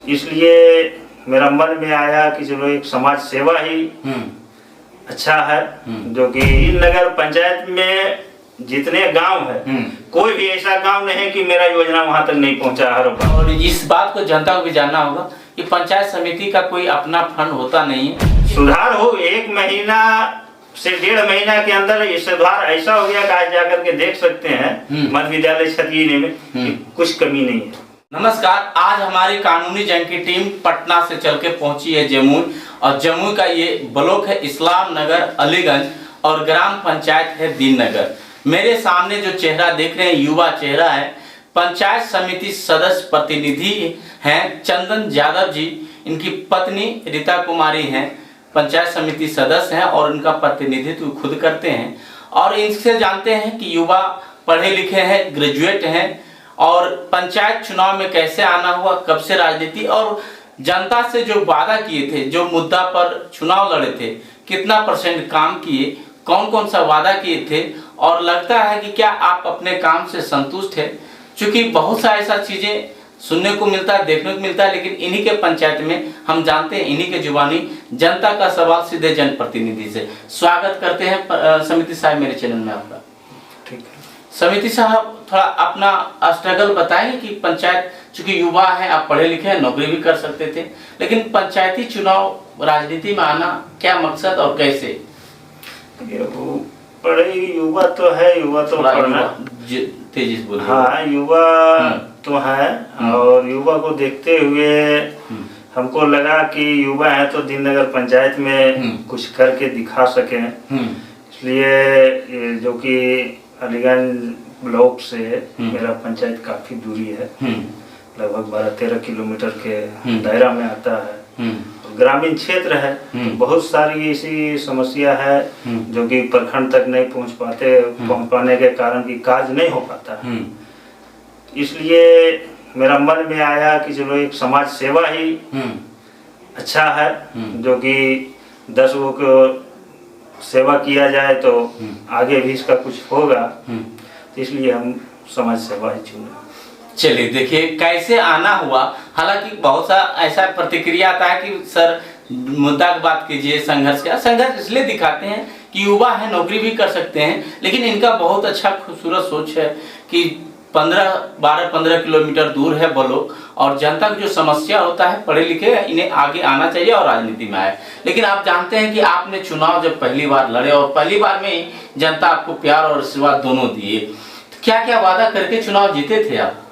इसलिए मेरा मन में आया कि चलो एक समाज सेवा ही अच्छा है। जो कि नगर पंचायत में जितने गांव है कोई भी ऐसा गांव नहीं है कि मेरा योजना वहां तक नहीं पहुंचा हर बार। और इस बात को जनता को भी जानना होगा कि पंचायत समिति का कोई अपना फंड होता नहीं है। सुधार हो 1 महीना से 1.5 महीना के अंदर ये सुधार ऐसा हो गया कि आज जाकर के देख सकते हैं मध्य विद्यालय छतीने में कुछ कमी नहीं है। नमस्कार, आज हमारी कानूनी जंग की टीम पटना से चल के पहुंची है जमुई, और जमुई का ये ब्लॉक है इस्लाम नगर अलीगंज और ग्राम पंचायत है दीन नगर। मेरे सामने जो चेहरा देख रहे हैं युवा चेहरा है, पंचायत समिति सदस्य प्रतिनिधि हैं चंदन यादव जी। इनकी पत्नी रीता कुमारी हैं, पंचायत समिति सदस्य हैं और उनका प्रतिनिधित्व खुद करते हैं। और इनसे जानते हैं कि युवा पढ़े लिखे हैं, ग्रेजुएट हैं, और पंचायत चुनाव में कैसे आना हुआ, कब से राजनीति, और जनता से जो वादा किए थे, जो मुद्दा पर चुनाव लड़े थे, कितना % काम किए, कौन कौन सा वादा किए थे, और लगता है कि क्या आप अपने काम से संतुष्ट है। क्योंकि बहुत सा ऐसा चीजें सुनने को मिलता है, देखने को मिलता है, लेकिन इन्हीं के पंचायत में हम जानते हैं, इन्हीं के जुबानी जनता का सवाल सीधे जनप्रतिनिधि से। स्वागत करते हैं समिति साहब मेरे चैनल में आपका। ठीक है समिति साहब, थोड़ा अपना स्ट्रगल बताएंगे कि पंचायत, चूंकि युवा है, आप पढ़े लिखे हैं, नौकरी भी कर सकते थे, लेकिन पंचायती चुनाव राजनीति में आना क्या मकसद और कैसे? पढ़े युवा तो है, युवा तो पढ़ना तेजी से बोलिए। हाँ, युवा तो है, और युवा को देखते हुए हमको लगा कि युवा है तो दीन नगर पंचायत में कुछ करके दिखा सके। इसलिए जो कि अलीगंज ब्लॉक से मेरा पंचायत काफी दूरी है, लगभग 12-13 किलोमीटर के दायरा में आता है। ग्रामीण क्षेत्र है, तो बहुत सारी ऐसी समस्या है जो कि प्रखंड तक नहीं पहुंच पाने के कारण की कार्य नहीं हो पाता। इसलिए मेरा मन में आया कि चलो एक समाज सेवा ही अच्छा है। जो कि 10 लोगों को सेवा किया जाए तो आगे भी इसका कुछ होगा, तो इसलिए हम समाज सेवा ही चुने। चलिए देखिए कैसे आना हुआ। हालांकि बहुत सा ऐसा प्रतिक्रिया आता है कि सर मुद्दा की बात कीजिए, संघर्ष का। संघर्ष इसलिए दिखाते हैं कि युवा है, नौकरी भी कर सकते हैं, लेकिन इनका बहुत अच्छा खूबसूरत सोच है कि 12-15 किलोमीटर दूर है ब्लॉक, और जनता की जो समस्या होता है, पढ़े लिखे इन्हें आगे आना चाहिए और राजनीति में आए। लेकिन आप जानते हैं कि आपने चुनाव जब पहली बार लड़े और पहली बार में जनता आपको प्यार और आशीर्वाद दोनों दिए, तो क्या क्या वादा करके चुनाव जीते थे आप?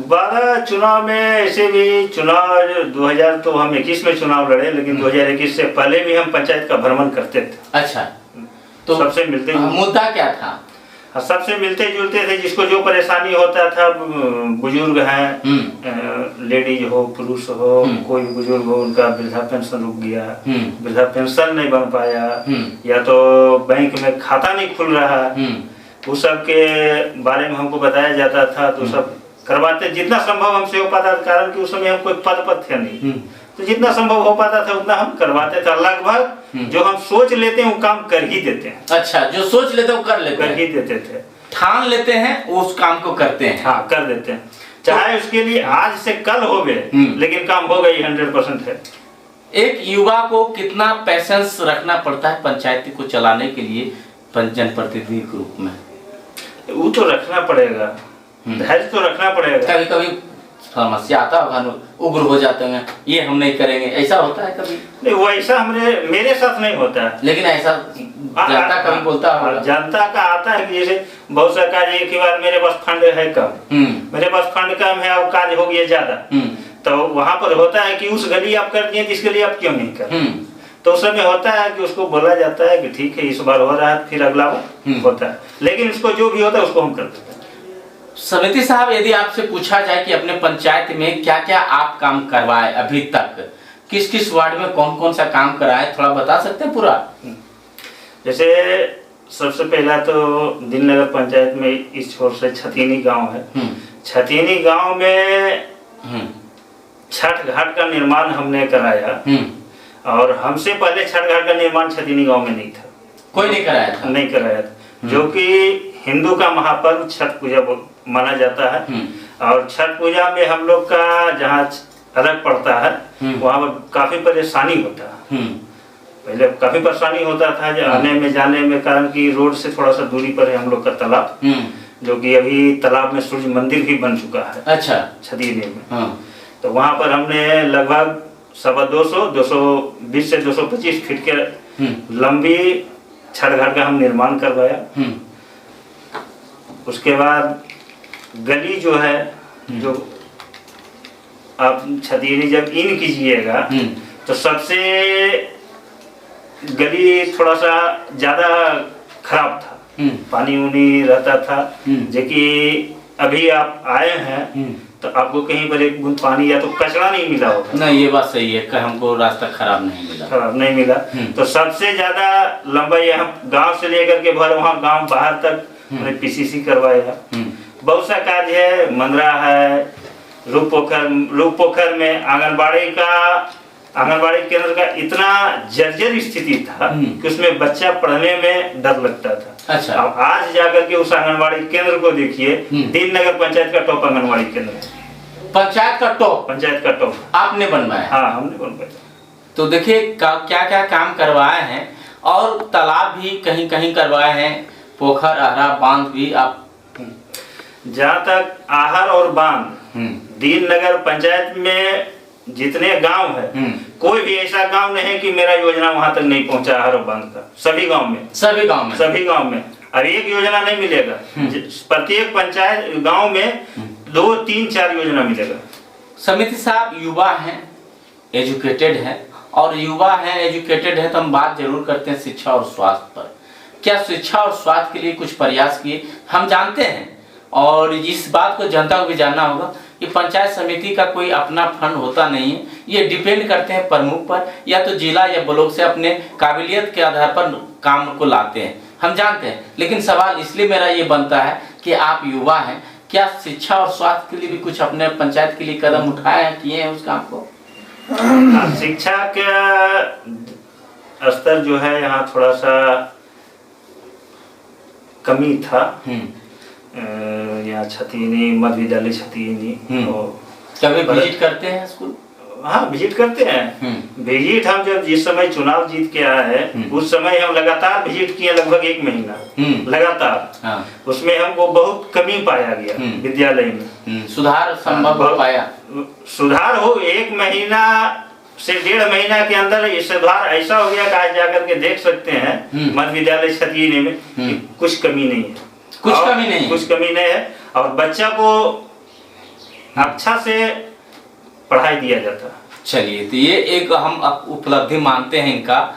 12 चुनाव में ऐसे भी चुनाव 2000 तो हम 21 में चुनाव लड़े, लेकिन 2021 से पहले भी हम पंचायत का भ्रमण करते थे। अच्छा, तो सबसे मिलते मुद्दा क्या था? सबसे मिलते जुलते थे, जिसको जो परेशानी होता था, बुजुर्ग हैं, लेडीज हो पुरुष हो, कोई बुजुर्ग हो, उनका वृद्धा पेंशन रुक गया, वृद्धा पेंशन नहीं बन पाया, या तो बैंक में खाता नहीं खुल रहा, उस सब के बारे में हमको बताया जाता था, तो सब करवाते जितना संभव हमसे हो पाता था। कारण कि उस समय हम कोई पद थे नहीं, तो जितना संभव हो पाता था उतना हम करवाते थे। लगभग जो हम सोच लेते हैं वो काम कर ही देते हैं। अच्छा, जो सोच लेते हैं वो कर ही देते थे, ठान लेते हैं, उस काम को करते हैं। हाँ, कर देते हैं, चाहे उसके लिए आज से कल हो गए, लेकिन काम हो गई 100% है। एक युवा को कितना पैसेंस रखना पड़ता है पंचायती को चलाने के लिए जनप्रतिनिधि के रूप में? वो तो रखना पड़ेगा, धैर्य तो रखना पड़ेगा। कभी कभी समस्या आता होगा, उग्र हो जाते हैं, ये हम नहीं करेंगे, ऐसा होता है कभी? नहीं, वो ऐसा मेरे साथ नहीं होता है, लेकिन ऐसा जनता कभी बोलता होगा। जनता का आता है कि जैसे बहुत सा कार्य एक ही बार मेरे पास फंड है कम, मेरे पास फंड कम है और कार्य हो गया ज्यादा, तो वहां पर होता है कि उस गली आप कर दिए, जिसके लिए आप क्यों नहीं कर। तो उस समय होता है कि उसको बोला जाता है कि ठीक है इस बार हो रहा है, फिर अगला बार होता है, लेकिन उसको जो भी होता है उसको हम कर देते हैं। समिति साहब, यदि आपसे पूछा जाए कि अपने पंचायत में क्या क्या आप काम करवाए अभी तक, किस किस वार्ड में कौन कौन सा काम कराए, थोड़ा बता सकते हैं पूरा? जैसे सबसे पहला तो दीन नगर पंचायत में इस छोर से छतीनी गांव है। छतीनी गांव में छठ घाट का निर्माण हमने कराया, और हमसे पहले छठ घाट का निर्माण छतीनी गांव में नहीं था, कोई नहीं कराया था। जो कि हिंदू का महापर्व छठ पूजा माना जाता है, और छठ पूजा में हम लोग का जहाँ अलग पड़ता है, वहाँ पर काफी परेशानी होता है। पहले काफी परेशानी होता था जो आने में जाने में, कारण कि रोड से थोड़ा सा दूरी पर है हम लोग का तालाब, जो कि अभी तालाब में सूर्य मंदिर भी बन चुका है। अच्छा, छतीनी में। तो वहाँ पर हमने लगभग 220 से 225 फीट के लंबी छठ घाट का हम निर्माण करवाया। उसके बाद गली जो है, जो आप छतीनी जब इन कीजिएगा तो सबसे गली थोड़ा सा ज्यादा खराब था, पानी उनी रहता था, जो कि अभी आप आए हैं तो आपको कहीं पर एक बूंद पानी या तो कचरा नहीं मिला होगा। नहीं, ये बात सही है कि हमको रास्ता खराब नहीं मिला। तो सबसे ज्यादा लंबाई यहाँ गांव से लेकर के भर वहाँ गांव बाहर तक हमने पीसीसी करवाया। बहुत सा कार्य है, मंदरा है, रूप पोखर में आंगनबाड़ी केंद्र का इतना जर्जर स्थिति था कि उसमें बच्चा पढ़ने में डर लगता था। अच्छा। अब आज जाकर के उस आंगनबाड़ी केंद्र को देखिए, दीन नगर पंचायत का टॉप आंगनबाड़ी केंद्र है। पंचायत का टॉप आपने बनवाया? हाँ, हमने बनवाया। तो देखिए क्या क्या काम करवाए हैं, और तालाब भी कहीं कहीं करवाए हैं, पोखर आहरा बांध भी। आप जहाँ तक आहर और बांध दीन नगर पंचायत में जितने गांव है, कोई भी ऐसा गांव नहीं है कि मेरा योजना वहां तक नहीं पहुंचा आहर और बांध का। सभी गांव में अब एक योजना नहीं मिलेगा, प्रत्येक पंचायत गांव में 2, 3, 4 योजना मिलेगा। समिति साहब युवा हैं, एजुकेटेड हैं, और युवा हैं एजुकेटेड है तो हम बात जरूर करते हैं शिक्षा और स्वास्थ्य पर। क्या शिक्षा और स्वास्थ्य के लिए कुछ प्रयास किए? हम जानते हैं, और इस बात को जनता को भी जानना होगा कि पंचायत समिति का कोई अपना फंड होता नहीं है, ये डिपेंड करते हैं प्रमुख पर, या तो जिला या ब्लॉक से अपने काबिलियत के आधार पर काम को लाते हैं, हम जानते हैं। लेकिन सवाल इसलिए मेरा ये बनता है कि आप युवा हैं, क्या शिक्षा और स्वास्थ्य के लिए भी कुछ अपने पंचायत के लिए कदम उठाए हैं, किए हैं उस काम को? शिक्षा का स्तर जो है यहाँ थोड़ा सा कमी था। यहाँ छतीनी मध्य विद्यालय छतीनी। कभी विजिट करते हैं स्कूल? हाँ, विजिट करते हैं। विजिट हम जब जिस समय चुनाव जीत के आए हैं उस समय हम लगातार विजिट किए, लगभग 1 महीना लगातार। हाँ। उसमें हमको बहुत कमी पाया गया विद्यालय में। सुधार संभव हो पाया? सुधार हो 1 महीना से 1.5 महीना के अंदर ये सुधार ऐसा हो गया कि आज जाकर के देख सकते हैं मध्य विद्यालय छतीनी में कुछ कमी नहीं है। कुछ कमी नहीं है, और बच्चा को अच्छा से पढ़ाई दिया जाता है। चलिए, तो ये एक हम उपलब्धि मानते हैं इनका,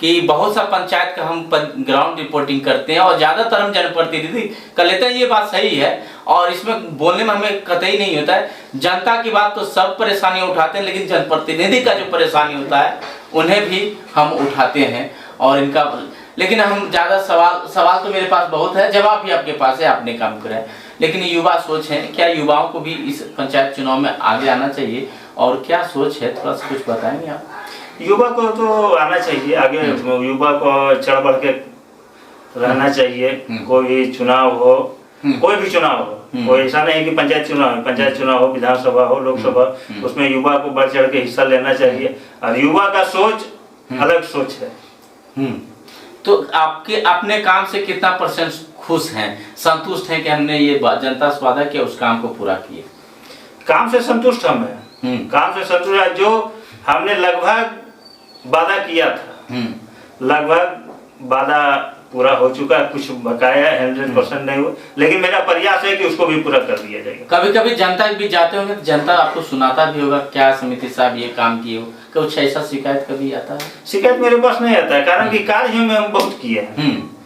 कि बहुत सा पंचायत का हम ग्राउंड रिपोर्टिंग करते हैं और ज्यादातर हम जनप्रतिनिधि कर लेते हैं। ये बात सही है, और इसमें बोलने में हमें कतई नहीं होता है। जनता की बात तो सब परेशानियां उठाते हैं, लेकिन जनप्रतिनिधि का जो परेशानी होता है उन्हें भी हम उठाते हैं, और इनका। लेकिन हम ज्यादा सवाल तो मेरे पास बहुत है, जवाब भी आपके पास है, आपने काम करा है। लेकिन युवा सोच है, क्या युवाओं को भी इस पंचायत चुनाव में आगे आना चाहिए, और क्या सोच है, थोड़ा सा कुछ बताएंगे आप? युवा को तो आना चाहिए आगे, युवा को चढ़ बढ़ के रहना चाहिए। कोई चुनाव हो, कोई भी चुनाव हो, कोई ऐसा नहीं कि पंचायत चुनाव हो, विधानसभा हो, लोकसभा, उसमें युवा को बढ़ चढ़ के हिस्सा लेना चाहिए। और युवा का सोच अलग सोच है। तो आपके अपने काम से कितना % खुश हैं, संतुष्ट हैं कि हमने ये जनता से वादा किया उस काम को पूरा किए? काम से संतुष्ट हम हैं। काम से संतुष्ट है, जो हमने लगभग वादा किया था, लगभग वादा पूरा हो चुका है। कुछ बकाया 100% नहीं हुआ, लेकिन मेरा प्रयास है कि उसको भी पूरा कर दिया जाएगा। कभी कभी जनता भी जाते होंगे तो जनता आपको सुनाता भी होगा, क्या समिति साहब ये काम किए हो, कुछ ऐसा शिकायत कभी आता है? शिकायत मेरे पास नहीं आता है, कारण कि कार्य में हम बहुत किए हैं।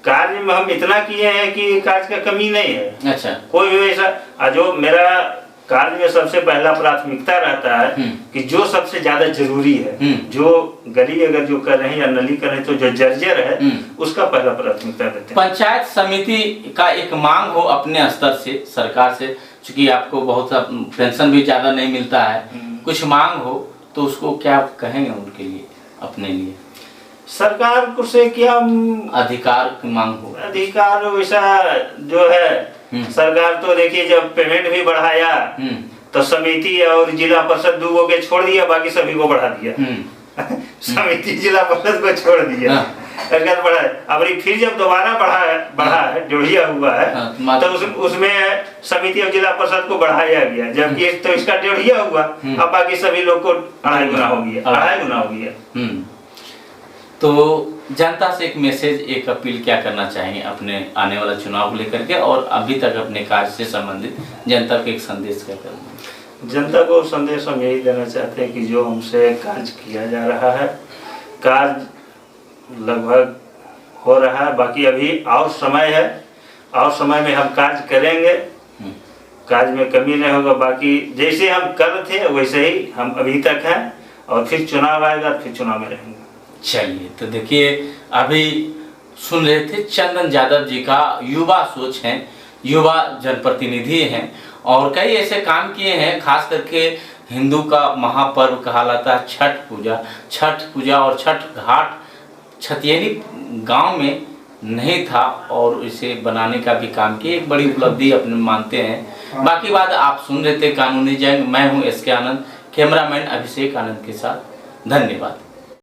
कार्य में हम इतना किए हैं कि कार्य का कमी नहीं है। अच्छा। कोई भी ऐसा, जो मेरा कार्य में सबसे पहला प्राथमिकता रहता है कि जो सबसे ज्यादा जरूरी है, जो गली अगर जो कर रहे हैं या नली कर रहे हैं, तो जो जर्जर है उसका पहला प्राथमिकता देते हैं। पंचायत समिति का एक मांग हो अपने स्तर से सरकार से, चूंकि आपको बहुत सा पेंशन भी ज्यादा नहीं मिलता है, कुछ मांग हो तो उसको क्या कहेंगे उनके लिए, अपने लिए? सरकार को से क्या अधिकार की मांग हो? अधिकार वैसा जो है, सरकार तो देखिए जब पेमेंट भी बढ़ाया तो समिति और जिला परिषद 2 के छोड़ दिया, बाकी सभी को बढ़ा दिया। समिति जिला परिषद को छोड़ दिया, बढ़ा है। अब फिर जब दोबारा बढ़ा है, जोड़िया हुआ है, तो उसमें समिति और जिला परिषद को बढ़ाया गया, जबकि तो इसका जोड़िया हुआ, अब बाकी सभी लोग को 2.5 गुना हो गया। तो जनता से एक मैसेज, एक अपील क्या करना चाहिए अपने आने वाला चुनाव को लेकर के, और अभी तक अपने कार्य से संबंधित जनता को एक संदेश क्या करना? जनता को संदेश हम यही देना चाहते हैं कि जो हमसे कार्य किया जा रहा है, कार्य लगभग हो रहा है, बाकी अभी और समय है, और समय में हम कार्य करेंगे, कार्य में कमी नहीं होगा। बाकी जैसे हम कर थे वैसे ही हम अभी तक हैं, और फिर चुनाव आएगा, फिर चुनाव में रहेंगे। चलिए, तो देखिए अभी सुन रहे थे चंदन यादव जी का युवा सोच हैं, युवा जनप्रतिनिधि हैं, और कई ऐसे काम किए हैं। खास करके हिंदू का महापर्व कहलाता है छठ पूजा और छठ घाट छतियनी गांव में नहीं था, और इसे बनाने का भी काम किया, एक बड़ी उपलब्धि अपने मानते हैं। बाकी बात आप सुन रहे थे कानूनी जंग। मैं हूं SK आनंद, कैमरामैन अभिषेक आनंद के साथ। धन्यवाद।